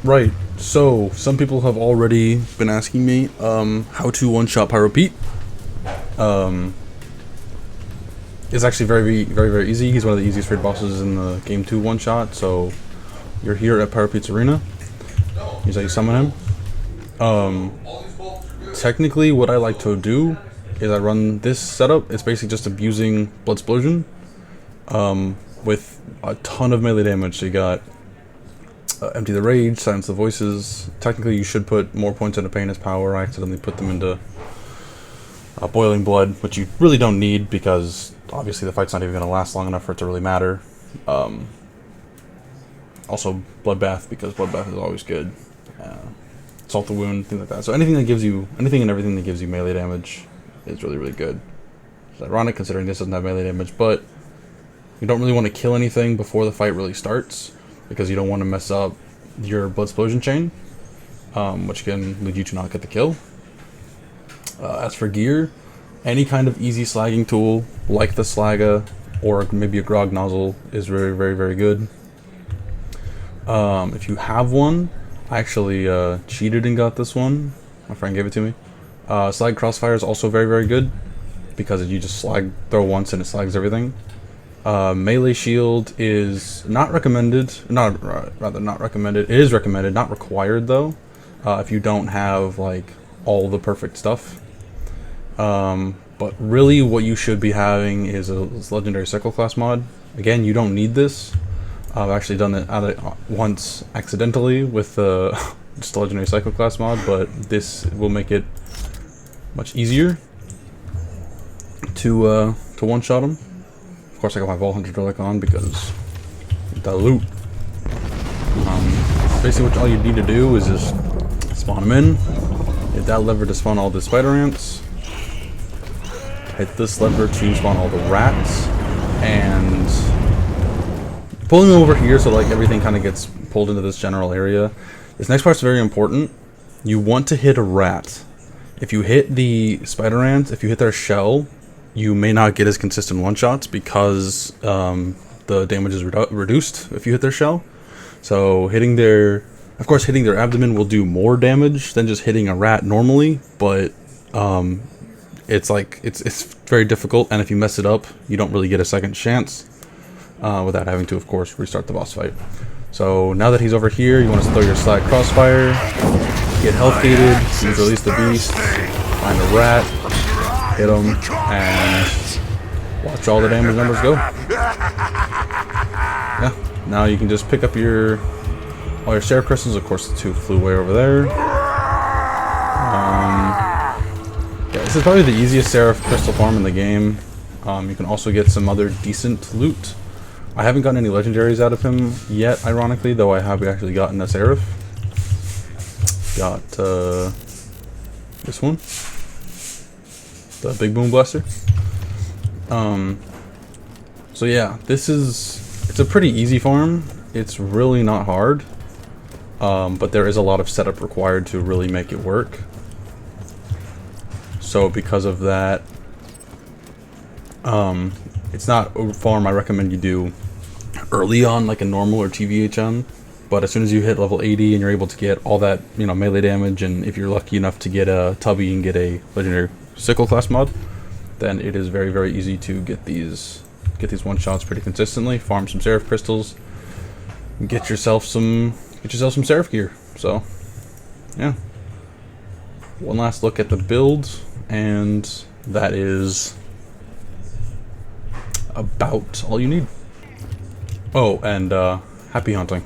Right. So some people have already been asking me how to one-shot Pyro Pete. Um, it's actually very easy. He's one of the easiest raid bosses in the game to one-shot. So you're here at Pyro Pete's arena. Here's how you summon him. Technically, what I like to do is I run this setup. It's basically just abusing Blood Explosion with a ton of melee damage. So you got Empty the Rage, Silence the Voices. Technically, you should put more points into Pain as power. I accidentally put them into Boiling Blood, which you really don't need because obviously the fight's not even going to last long enough for it to really matter. Also, Bloodbath, because Bloodbath is always good. Salt the Wound, things like that. So anything and everything that gives you melee damage is really good. It's ironic considering this doesn't have melee damage, but you don't really want to kill anything before the fight really starts because you don't want to mess up your Blood Explosion chain, which can lead you to not get the kill. As for gear, any kind of easy slagging tool like the Slagga or maybe a Grog nozzle is very good. If you have one, I actually cheated and got this one. My friend gave it to me. Slag Crossfire is also very good because you just throw once and it slags everything. Melee Shield is not recommended. Not recommended. It is recommended, not required though. If you don't have like all the perfect stuff. But really, what you should be having is a Legendary Cycle Class mod. Again, you don't need this. I've actually done it once accidentally with just a Legendary Cycle Class mod, but this will make it much easier to one-shot them. Of course, I got my Vault Hunter Relic on because the loot. Basically, all you need to do is just spawn them in. Hit that lever to spawn all the spider ants. Hit this lever to spawn all the rats, and pulling them over here so like everything kind of gets pulled into this general area. This next part's very important. You want to hit a rat. If you hit the spider ants, if you hit their shell, you may not get as consistent one-shots because the damage is reduced if you hit their shell. So hitting their abdomen will do more damage than just hitting a rat normally, but it's very difficult, and if you mess it up, you don't really get a second chance without having to, of course, restart the boss fight. So now that he's over here, you want to throw your Slag Crossfire, get health gated, release the beast, find a rat, hit him, and watch all the damage numbers go. Yeah, now you can just pick up all your Seraph Crystals. Of course, the two flew way over there. Yeah, this is probably the easiest Seraph Crystal farm in the game. You can also get some other decent loot. I haven't gotten any legendaries out of him yet, ironically, though I have actually gotten a Seraph. Got this one, the Big Boom Blaster. So yeah, it's a pretty easy farm. It's really not hard, but there is a lot of setup required to really make it work. So because of that, it's not a farm I recommend you do early on like a normal or TVHM, but as soon as you hit level 80 and you're able to get all that, melee damage, and if you're lucky enough to get a Tubby and get a Legendary Sickle Class mod, then it is very easy to get these one-shots pretty consistently, farm some Seraph Crystals, and get yourself some Seraph gear. So yeah, one last look at the build, and that is about all you need. Oh, and happy hunting.